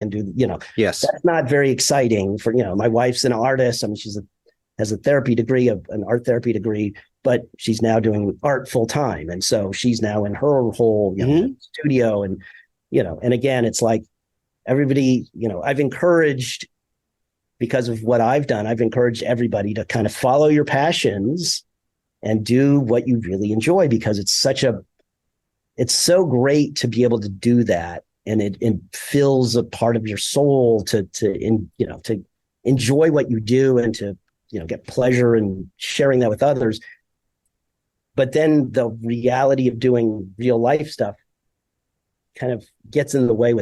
and do, Yes. that's not very exciting for, my wife's an artist. I mean, has a therapy degree, an art therapy degree, but she's now doing art full time. And so she's now in her whole, studio. And, and again, it's like everybody, I've encouraged, because of what I've done, I've encouraged everybody to kind of follow your passions and do what you really enjoy, because it's so great to be able to do that. And it fills a part of your soul to enjoy what you do and to, get pleasure in sharing that with others. But then the reality of doing real life stuff kind of gets in the way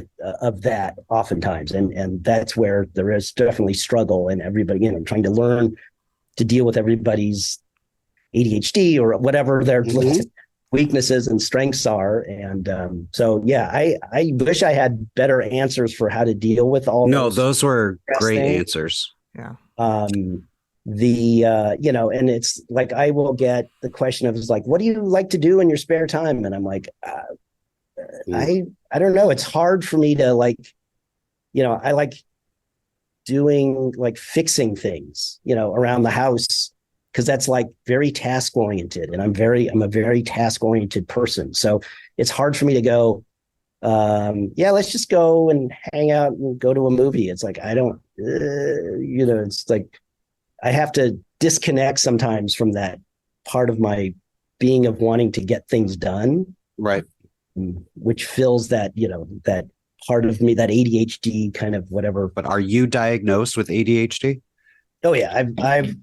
of that oftentimes. And that's where there is definitely struggle, and everybody, trying to learn to deal with everybody's ADHD or whatever their weaknesses and strengths are. And so, yeah, I wish I had better answers for how to deal with all those were great things. answers. Yeah. And it's like, I will get the question of, is like, what do you like to do in your spare time? And I'm like, I don't know. It's hard for me to I like doing fixing things, around the house, because that's very task oriented, and I'm a very task oriented person. So it's hard for me to go, let's just go and hang out and go to a movie. It's like, I don't, it's like, I have to disconnect sometimes from that part of my being of wanting to get things done. Right. Which fills that, that part of me, that ADHD kind of whatever. But are you diagnosed with ADHD? Oh yeah. I've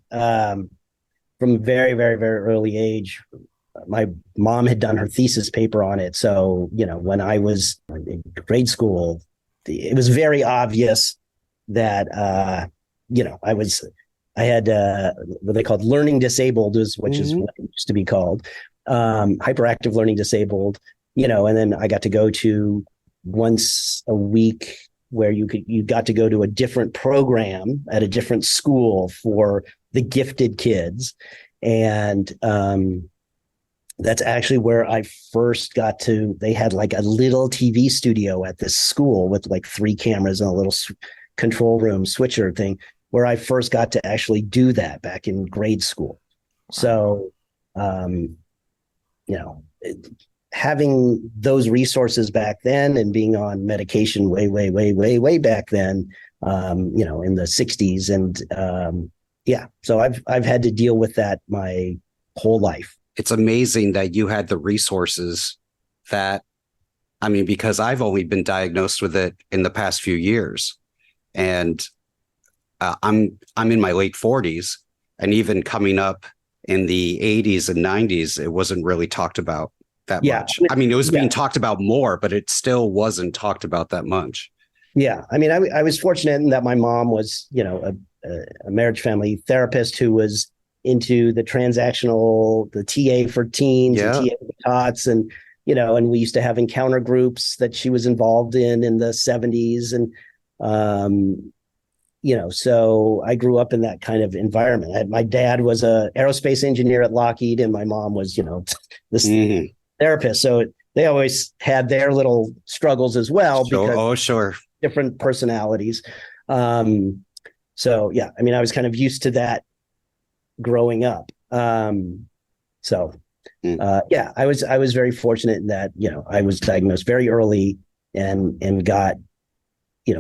from a very, very, very early age, my mom had done her thesis paper on it. So, when I was in grade school, it was very obvious that, I had what they called learning disabled, which is what it used to be called, hyperactive learning disabled, and then I got to go to once a week where you got to go to a different program at a different school for the gifted kids. And that's actually where I first got to, they had a little TV studio at this school with 3 cameras and a little control room switcher thing, where I first got to actually do that back in grade school. So, having those resources back then and being on medication way, way, way, way, way back then, in the 60s. And so I've had to deal with that my whole life. It's amazing that you had the resources because I've only been diagnosed with it in the past few years. And I'm in my late 40s, and even coming up in the 80s and 90s, it wasn't really talked about that much. It was being talked about more, but it still wasn't talked about that much. Yeah. I was fortunate in that my mom was, a marriage family therapist who was into the transactional, the TA for teens, and TA for tots, and, and we used to have encounter groups that she was involved in the 70s. And, so I grew up in that kind of environment. My dad was a aerospace engineer at Lockheed, and my mom was, this therapist. So they always had their little struggles as well. Sure. Different personalities. So yeah, I was kind of used to that growing up. I was very fortunate in that, I was diagnosed very early and got,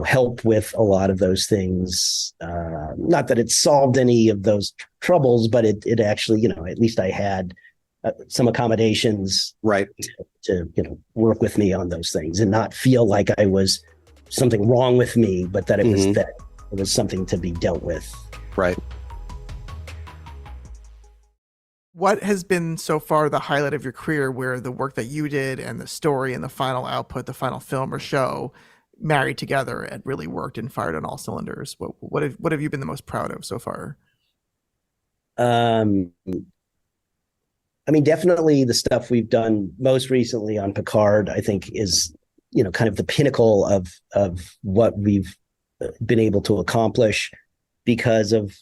help with a lot of those things. Not that it solved any of those troubles, but it actually, at least I had some accommodations, right, to work with me on those things and not feel like I was something wrong with me, but that it was something to be dealt with. Right. What has been so far the highlight of your career, where the work that you did and the story and the final output, the final film or show, married together and really worked and fired on all cylinders? What have you been the most proud of so far? Definitely the stuff we've done most recently on Picard, I think, is, kind of the pinnacle of what we've been able to accomplish because of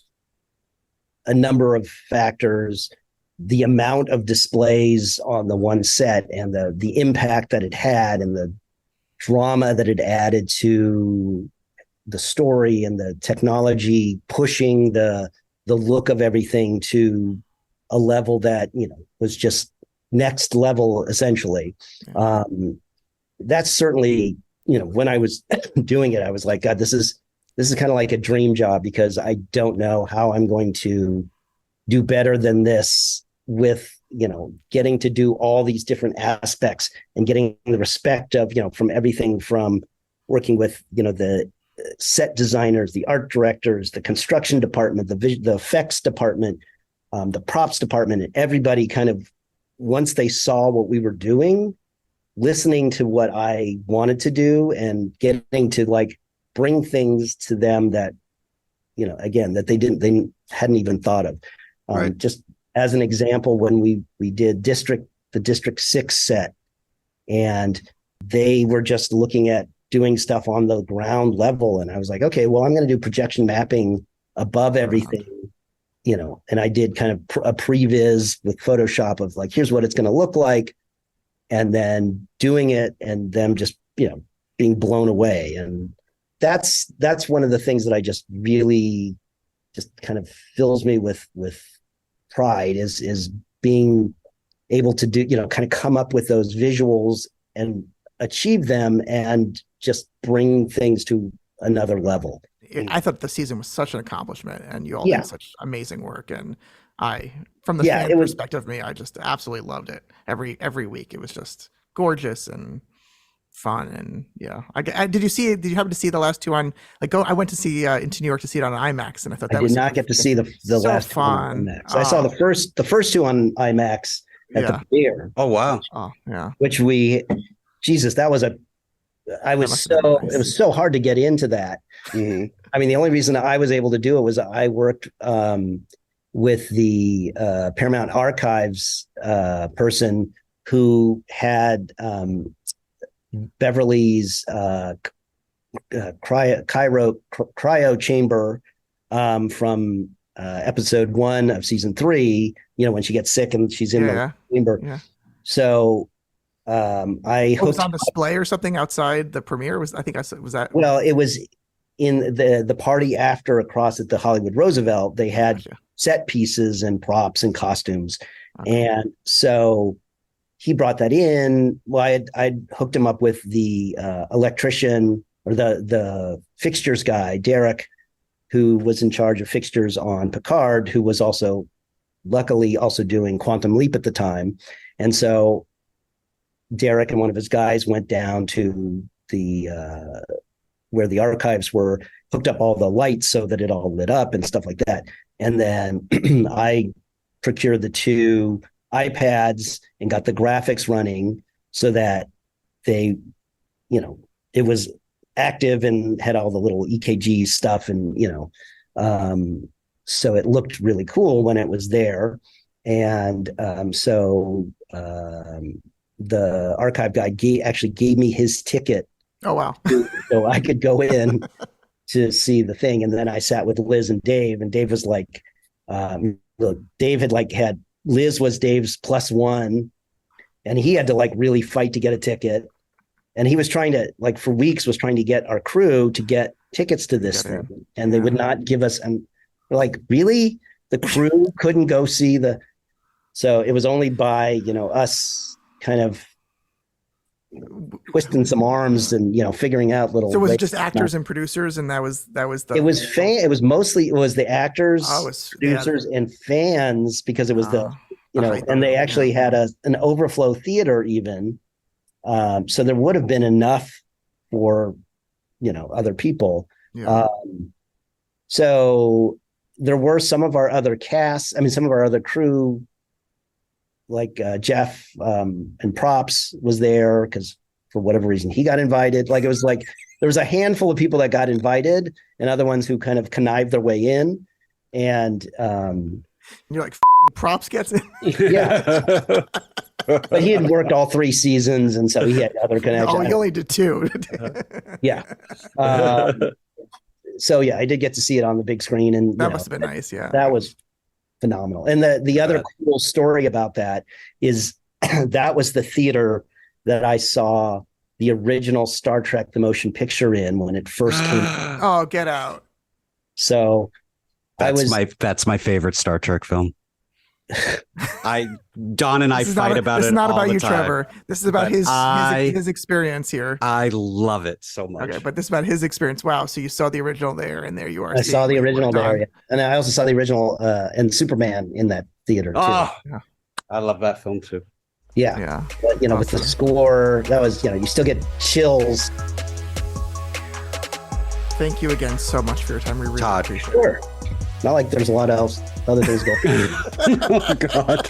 a number of factors. The amount of displays on the one set and the impact that it had, and the drama that it added to the story and the technology, pushing the look of everything to a level that, was just next level, essentially. That's certainly, when I was doing it, I was like, God, this is kind of like a dream job, because I don't know how I'm going to do better than this with, getting to do all these different aspects and getting the respect of, from everything from working with, the set designers, the art directors, the construction department, the effects department, the props department, and everybody kind of, once they saw what we were doing, listening to what I wanted to do and getting to like bring things to them that, again, that they hadn't even thought of. Right. Just as an example, when we did the District 6 set, and they were just looking at doing stuff on the ground level. And I was like, okay, well, I'm going to do projection mapping above everything, and I did kind of a previs with Photoshop of like, here's what it's going to look like. And then doing it and them just, being blown away. And that's one of the things that I just really just kind of fills me with pride is being able to do, kind of come up with those visuals and achieve them and just bring things to another level. I thought the season was such an accomplishment, and you all did such amazing work. And from the fan perspective of me, I just absolutely loved it. Every week, it was just gorgeous and fun. And did you happen to see the last two on I went to see into New York to see it on IMAX, and I thought that I did not get to see the last fun. Two on IMAX. I saw the first two on IMAX at the premiere. Oh wow! Which Jesus, that was it was so hard to get into that. Mm-hmm. I mean, the only reason I was able to do it was I worked with the Paramount Archives person who had Beverly's cryo chamber from episode 1 of season 3. When she gets sick and she's in the chamber. Yeah. So I was on display or something outside the premiere. Was that? Well, it was in the party after across at the Hollywood Roosevelt. They had set pieces and props and costumes, and so he brought that in. Well, I'd hooked him up with the electrician or the fixtures guy, Derek, who was in charge of fixtures on Picard, who was luckily also doing Quantum Leap at the time, and so Derek and one of his guys went down to the where the archives were, hooked up all the lights so that it all lit up and stuff like that. And then I procured the 2 iPads and got the graphics running so that they, it was active and had all the little EKG stuff. And, so it looked really cool when it was there. And the archive guy actually gave me his ticket. Oh, wow. So I could go in to see the thing. And then I sat with Liz and Dave, and Dave was like, look, Dave had Liz was Dave's +1, and he had to really fight to get a ticket. And he was trying to for weeks was trying to get our crew to get tickets to this thing. And they would not give us, and we're like, really? The crew couldn't go see so it was only by, us kind of twisting some arms and figuring out little. So was it just actors and producers, and that was the. It was it was mostly the actors, producers, and fans, because it was and they actually had an overflow theater even, so there would have been enough for other people. Yeah. So there were some of our other casts. I mean, some of our other crew. Like Jeff and props was there because for whatever reason he got invited. It was there was a handful of people that got invited and other ones who kind of connived their way in. And you're like, props gets in. Yeah. But he had worked all 3 seasons, and so he had other connections. Oh, he only did 2. Yeah. So yeah, I did get to see it on the big screen, and that must have been nice. Yeah, that was phenomenal. And the other cool story about that is that was the theater that I saw the original Star Trek: The Motion Picture in when it first came out. Oh, get out. So that's my favorite Star Trek film. Don and I fight about it. This is not about you, time. Trevor. This is about his experience here. I love it so much. Okay, but this is about his experience. Wow. So you saw the original there, and there you are. I saw the original there, yeah. And I also saw the original and Superman in that theater too. Oh, yeah. I love that film too. Yeah, yeah. But, awesome. With the score, that was you still get chills. Thank you again so much for your time. We really appreciate it. Sure. Not like there's a lot of other things going on. Oh God.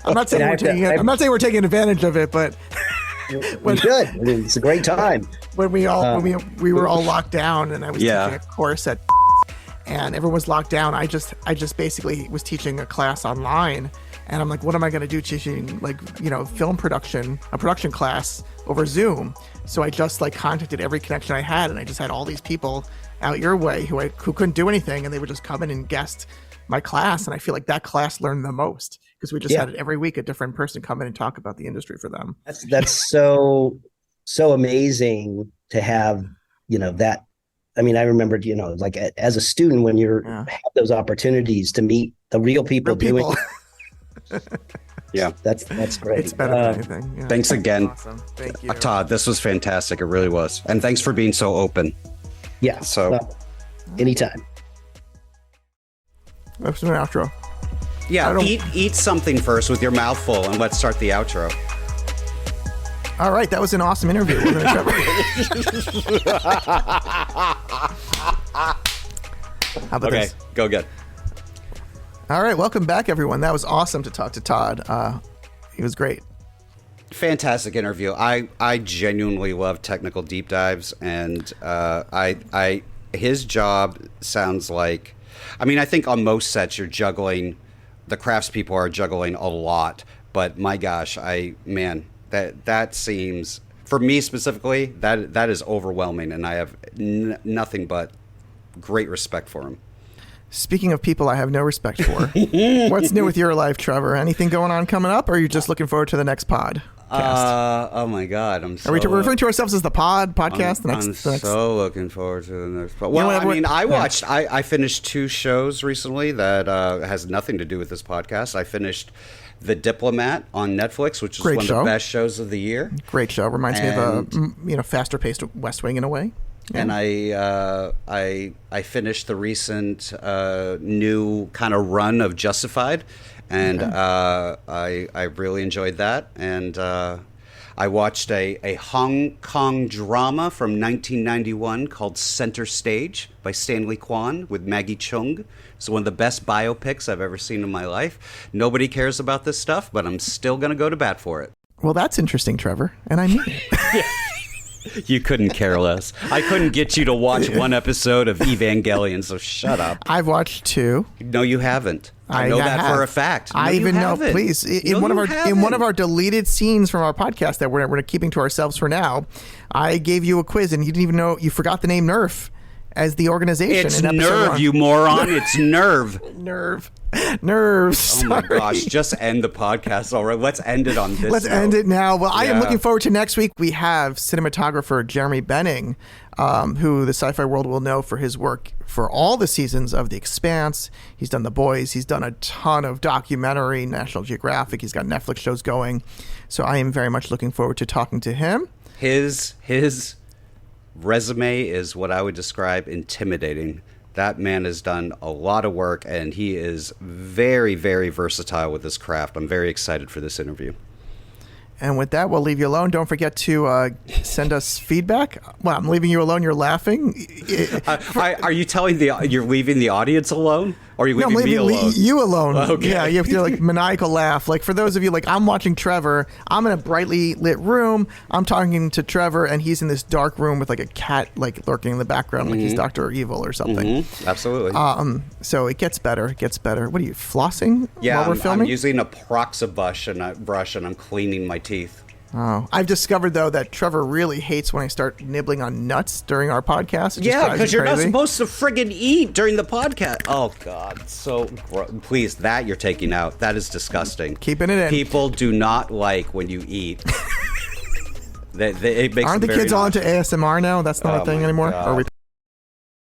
I'm not saying we're taking advantage of it, but we should. I mean, it's a great time. When we were all locked down, and I was teaching a course at, and everyone was locked down. I just basically was teaching a class online, and I'm like, what am I going to do teaching film production, a production class over Zoom? So I just contacted every connection I had, and I just had all these people out your way who couldn't do anything, and they would just come in and guest my class. And I feel like that class learned the most because we just had it every week, a different person come in and talk about the industry for them. That's so amazing to have, that. I mean, I remembered, as a student when you have those opportunities to meet the real people doing. Yeah, that's great. It's better than anything. Yeah. Thanks again. Awesome. Thank you, Todd. This was fantastic. It really was. And thanks for being so open. Yeah. So anytime. That's an outro. Yeah. Eat something first with your mouth full, and let's start the outro. All right. That was an awesome interview, wasn't it, Trevor? How about this? Go good. All right. Welcome back, everyone. That was awesome to talk to Todd. He was great. Fantastic interview. I genuinely love technical deep dives, and his job sounds like, I think on most sets you're juggling, the craftspeople are juggling a lot, but my gosh, that seems, for me specifically, that is overwhelming, and I have nothing but great respect for him. Speaking of people I have no respect for, what's new with your life, Trevor? Anything going on coming up, or are you just looking forward to the next podcast? Oh my God! Are we referring to ourselves as the podcast? I'm so looking forward to the next pod. Well, I finished 2 shows recently that has nothing to do with this podcast. I finished The Diplomat on Netflix, which is one of the best shows of the year. Great show. Reminds me of a faster-paced West Wing in a way. Yeah. And I finished the recent new kind of run of Justified, and I really enjoyed that. And I watched a Hong Kong drama from 1991 called Center Stage by Stanley Kwan with Maggie Chung. It's one of the best biopics I've ever seen in my life. Nobody cares about this stuff, but I'm still going to go to bat for it. Well, that's interesting, Trevor, and I mean it. You couldn't care less. I couldn't get you to watch one episode of Evangelion, so shut up. I've watched 2. No, you haven't. I know that for a fact. I even know. Please, in one of our deleted scenes from our podcast that we're keeping to ourselves for now, I gave you a quiz and you didn't even know, you forgot the name NERF as the organization. It's Nerve, you moron. It's Nerve. Nerves. Oh my gosh, just end the podcast already. Let's end it on this. Let's end it now. Well, I am looking forward to next week. We have cinematographer Jeremy Benning, who the sci-fi world will know for his work for all the seasons of The Expanse. He's done The Boys. He's done a ton of documentary, National Geographic. He's got Netflix shows going. So I am very much looking forward to talking to him. His resume is what I would describe intimidating. That man has done a lot of work, and he is very, very versatile with his craft. I'm very excited for this interview. And with that, we'll leave you alone. Don't forget to send us feedback. Well, I'm leaving you alone. You're laughing. Are you telling you're leaving the audience alone? Or are you leaving me alone? You alone. Okay. Yeah, you have to maniacal laugh. Like for those of you, I'm watching Trevor. I'm in a brightly lit room. I'm talking to Trevor, and he's in this dark room with a cat lurking in the background, like he's Dr. Evil or something. Mm-hmm. Absolutely. So it gets better. It gets better. What are you flossing? Yeah, while we're filming? I'm using a Proxa brush and I'm cleaning my teeth. Oh, I've discovered though that Trevor really hates when I start nibbling on nuts during our podcast. Yeah, because you're not supposed to friggin' eat during the podcast. Oh God, so please, that you're taking out. That is disgusting. Keeping it in. People do not like when you eat. It makes Aren't the them very kids all into nauseous. ASMR now? That's not Oh a thing my anymore. God. Or are we